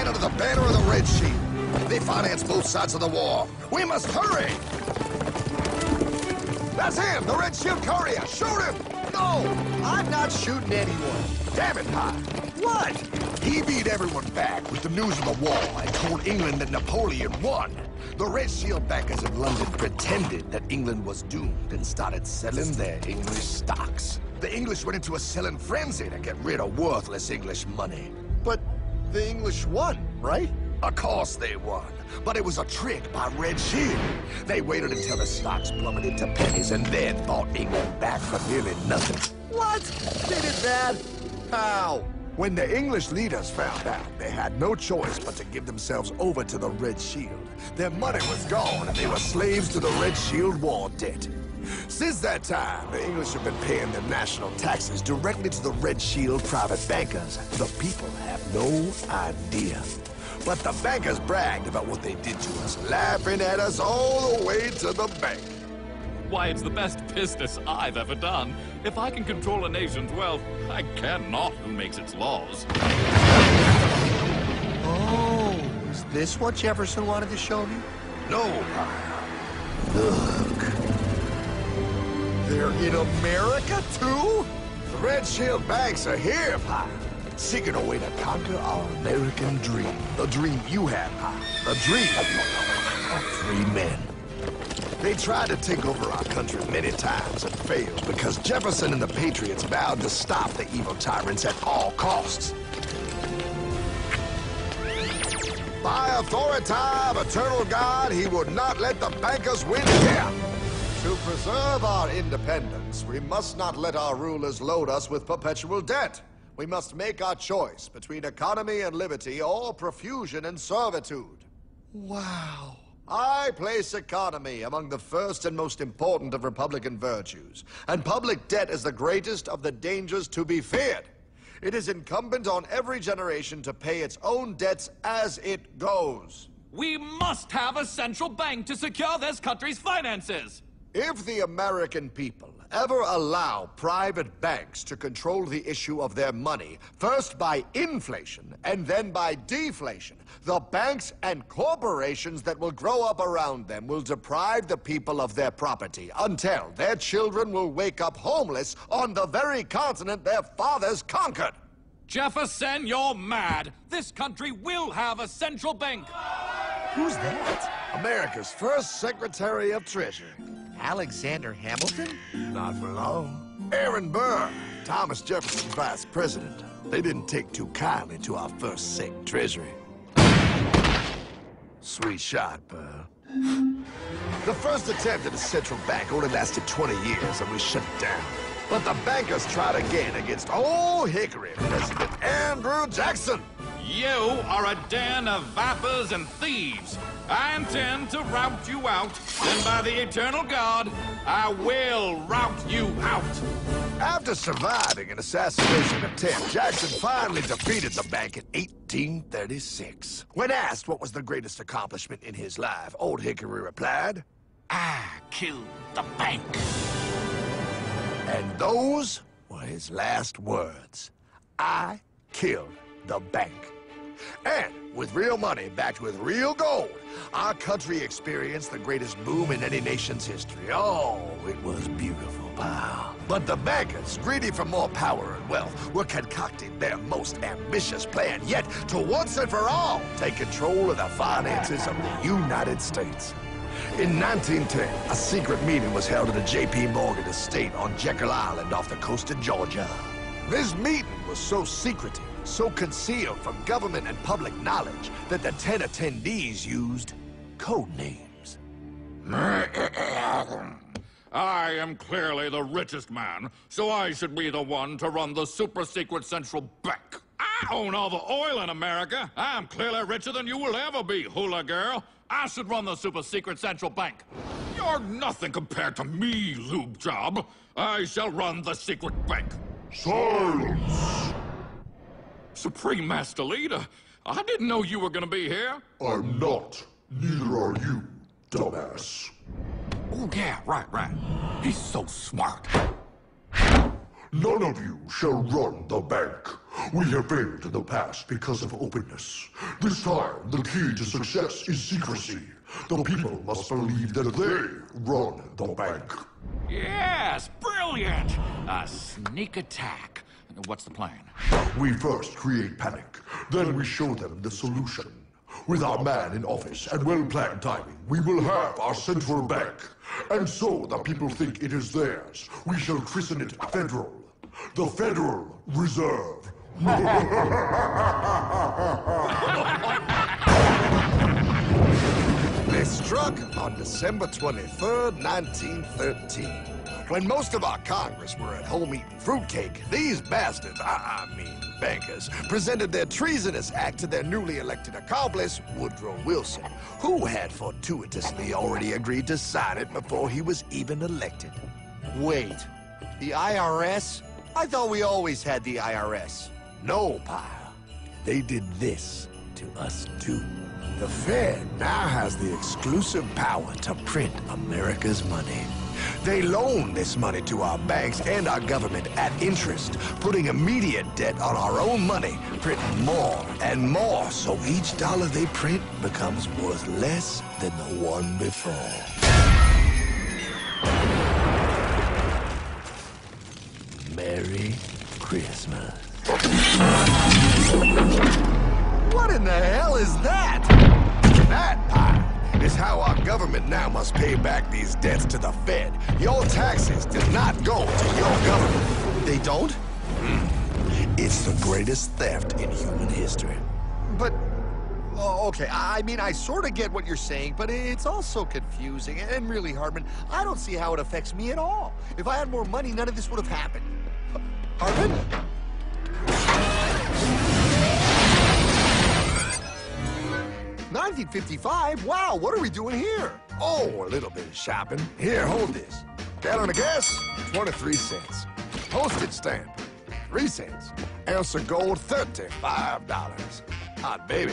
fight under the banner of the Red Shield. They finance both sides of the war. We must hurry! That's him, the Red Shield courier! Shoot him! No! I'm not shooting anyone. Damn it, Pye! What? He beat everyone back with the news of the war and told England that Napoleon won. The Red Shield backers in London pretended that England was doomed and started selling their English stocks. The English went into a selling frenzy to get rid of worthless English money. But the English won, right? Of course they won, but it was a trick by Red Shield. They waited until the stocks plummeted to pennies and then bought England back for nearly nothing. What? They did that? How? When the English leaders found out, they had no choice but to give themselves over to the Red Shield. Their money was gone, and they were slaves to the Red Shield war debt. Since that time, the English have been paying their national taxes directly to the Red Shield private bankers. The people have no idea. But the bankers bragged about what they did to us, laughing at us all the way to the bank. Why, it's the best business I've ever done. If I can control a nation's wealth, I care not who makes its laws. Oh, is this what Jefferson wanted to show me? No, Pye. Look. They're in America, too? The Red Shield banks are here, Pye. Seeking a way to conquer our American dream. The dream you have, Pye. The dream of free men. They tried to take over our country many times and failed because Jefferson and the Patriots vowed to stop the evil tyrants at all costs. By authority of eternal God, he would not let the bankers win here. To preserve our independence, we must not let our rulers load us with perpetual debt. We must make our choice between economy and liberty or profusion and servitude. Wow. I place economy among the first and most important of Republican virtues, and public debt is the greatest of the dangers to be feared. It is incumbent on every generation to pay its own debts as it goes. We must have a central bank to secure this country's finances. If the American people ever allow private banks to control the issue of their money, first by inflation and then by deflation, the banks and corporations that will grow up around them will deprive the people of their property until their children will wake up homeless on the very continent their fathers conquered. Jefferson, you're mad. This country will have a central bank. Who's that? America's first Secretary of Treasury. Alexander Hamilton? Not for long. Aaron Burr, Thomas Jefferson's vice president. They didn't take too kindly to our first Sec Treasury. Sweet shot, Burr. The first attempt at a central bank only lasted 20 years and we shut it down. But the bankers tried again against Old Hickory President Andrew Jackson. You are a den of vipers and thieves. I intend to rout you out, and by the eternal God, I will rout you out. After surviving an assassination attempt, Jackson finally defeated the bank in 1836. When asked what was the greatest accomplishment in his life, Old Hickory replied, I killed the bank. And those were his last words. I killed the bank. And with real money backed with real gold, our country experienced the greatest boom in any nation's history. Oh, it was beautiful, pal. But the bankers, greedy for more power and wealth, were concocting their most ambitious plan yet to once and for all take control of the finances of the United States. In 1910, a secret meeting was held at the J.P. Morgan estate on Jekyll Island off the coast of Georgia. This meeting was so secretive, so concealed from government and public knowledge that the 10 attendees used code names. I am clearly the richest man, so I should be the one to run the super-secret central bank. I own all the oil in America. I'm clearly richer than you will ever be, hula girl. I should run the super-secret central bank. You're nothing compared to me, lube job. I shall run the secret bank. Silence! Supreme Master Leader, I didn't know you were gonna be here. I'm not. Neither are you, dumbass. Oh, yeah, right. He's so smart. None of you shall run the bank. We have failed in the past because of openness. This time, the key to success is secrecy. The people must believe that they run the bank. Yes, brilliant! A sneak attack. What's the plan? We first create panic, then we show them the solution. With our man in office and well-planned timing, we will have our central bank. And so the people think it is theirs. We shall christen it Federal. The Federal Reserve. They struck on December 23rd, 1913. When most of our Congress were at home eating fruitcake, these bastards, I mean bankers, presented their treasonous act to their newly elected accomplice, Woodrow Wilson, who had fortuitously already agreed to sign it before he was even elected. Wait, the IRS? I thought we always had the IRS. No, pal. They did this to us too. The Fed now has the exclusive power to print America's money. They loan this money to our banks and our government at interest, putting immediate debt on our own money, printing more and more, so each dollar they print becomes worth less than the one before. Merry Christmas. What in the hell is that? That, pal, is how our government now must pay back these debts to the Fed. Your taxes do not go to your government. They don't? It's the greatest theft in human history. But, oh, okay, I mean, I sort of get what you're saying, but it's all so confusing. And really, Hartman, I don't see how it affects me at all. If I had more money, none of this would have happened. Hartman? 1955? Wow, what are we doing here? Oh, a little bit of shopping. Here, hold this. Gallon of gas, 23 cents. Postage stamp, 3 cents. Ounce of gold, $35. Hot baby,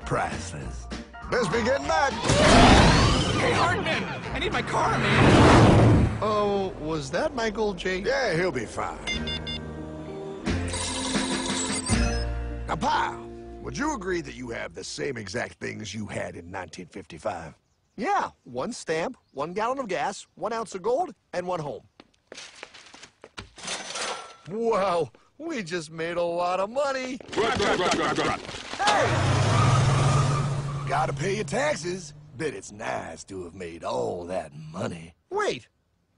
priceless. Best be getting back. Hey, Hartman! I need my car, man! Oh, was that my gold, Jay? Yeah, he'll be fine. Now, pal, would you agree that you have the same exact things you had in 1955? Yeah, 1 stamp, 1 gallon of gas, 1 ounce of gold, and 1 home. Wow, we just made a lot of money. Gotta pay your taxes. Bet it's nice to have made all that money. Wait,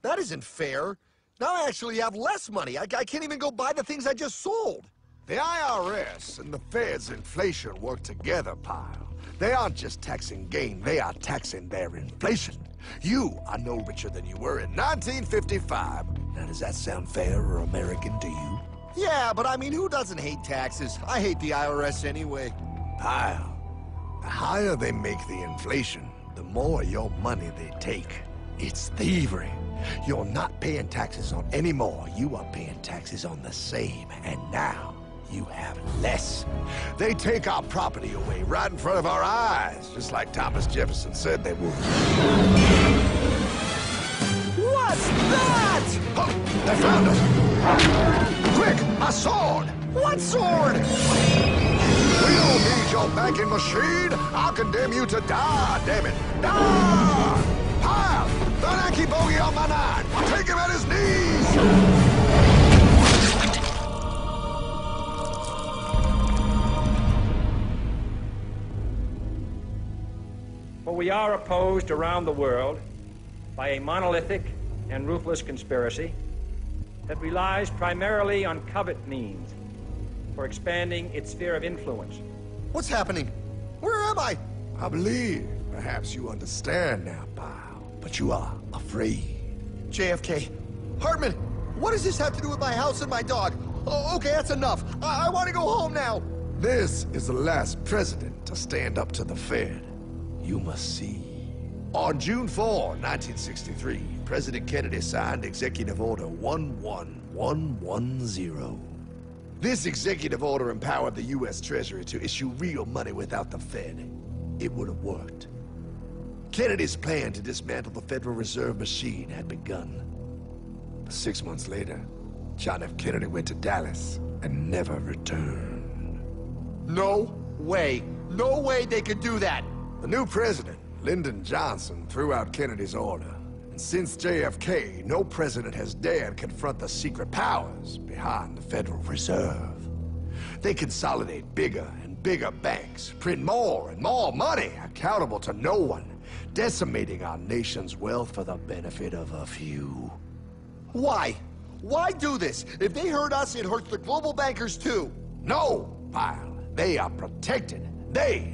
that isn't fair. Now I actually have less money. I can't even go buy the things I just sold. The IRS and the Fed's inflation work together, pal. They aren't just taxing gain, they are taxing their inflation. You are no richer than you were in 1955. Now, does that sound fair or American to you? Yeah, but I mean, who doesn't hate taxes? I hate the IRS anyway. Pal, the higher they make the inflation, the more your money they take. It's thievery. You're not paying taxes on any more. You are paying taxes on the same, and now you have less. They take our property away right in front of our eyes, just like Thomas Jefferson said they would. What's that? Oh, they found us! Quick, a sword! What sword? We don't need your banking machine! I'll condemn you to die, damn it! Die! Pile! The Yankee bogey on my 9! Take him at his knees! For we are opposed around the world by a monolithic and ruthless conspiracy that relies primarily on covert means for expanding its sphere of influence. What's happening? Where am I? I believe perhaps you understand now, pal, but you are afraid. JFK. Hartman, what does this have to do with my house and my dog? Oh, okay, that's enough. I want to go home now. This is the last president to stand up to the Fed. You must see. On June 4, 1963, President Kennedy signed Executive Order 11110. This executive order empowered the U.S. Treasury to issue real money without the Fed. It would have worked. Kennedy's plan to dismantle the Federal Reserve machine had begun. But 6 months later, John F. Kennedy went to Dallas and never returned. No way. No way they could do that. The new president, Lyndon Johnson, threw out Kennedy's order. And since JFK, no president has dared confront the secret powers behind the Federal Reserve. They consolidate bigger and bigger banks, print more and more money, accountable to no one, decimating our nation's wealth for the benefit of a few. Why? Why do this? If they hurt us, it hurts the global bankers too. No, Pyle. They are protected. They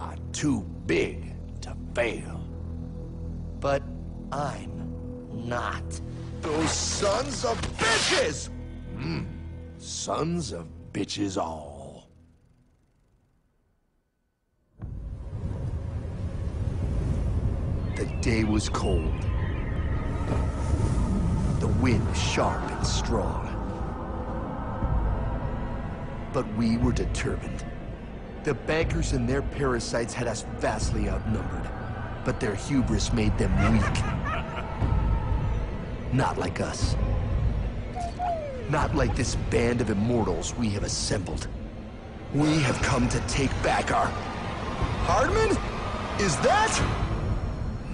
are too big to fail. But I'm not. Those sons of bitches! Sons of bitches all. The day was cold. The wind was sharp and strong. But we were determined. The bankers and their parasites had us vastly outnumbered, but their hubris made them weak. Not like us. Not like this band of immortals we have assembled. We have come to take back our... Hardman? Is that...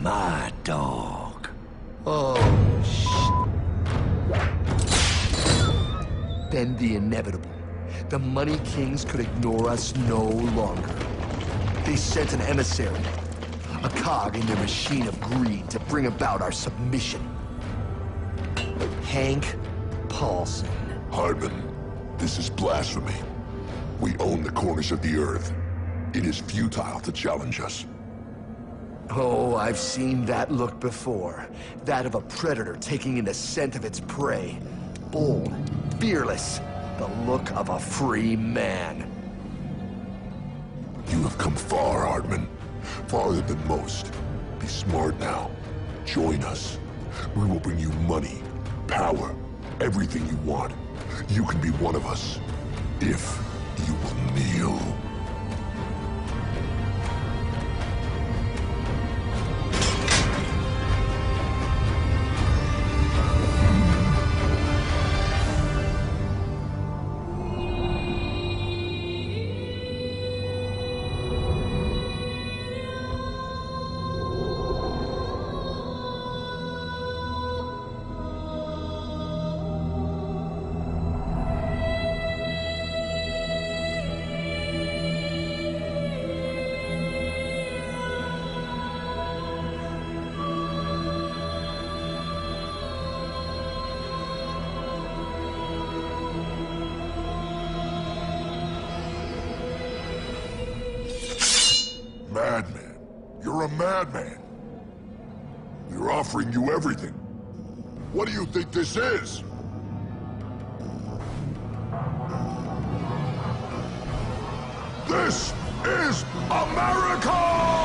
My dog. Oh, Then the inevitable. The Money Kings could ignore us no longer. They sent an emissary, a cog in their machine of greed to bring about our submission. Hank Paulson. Hardman, this is blasphemy. We own the corners of the earth. It is futile to challenge us. Oh, I've seen that look before. That of a predator taking in the scent of its prey. Bold, fearless, the look of a free man. You have come far, Hardman. Farther than most. Be smart now. Join us. We will bring you money, power, everything you want. You can be one of us, if you will kneel. Madman. You're a madman. We're offering you everything. What do you think this is? This is America!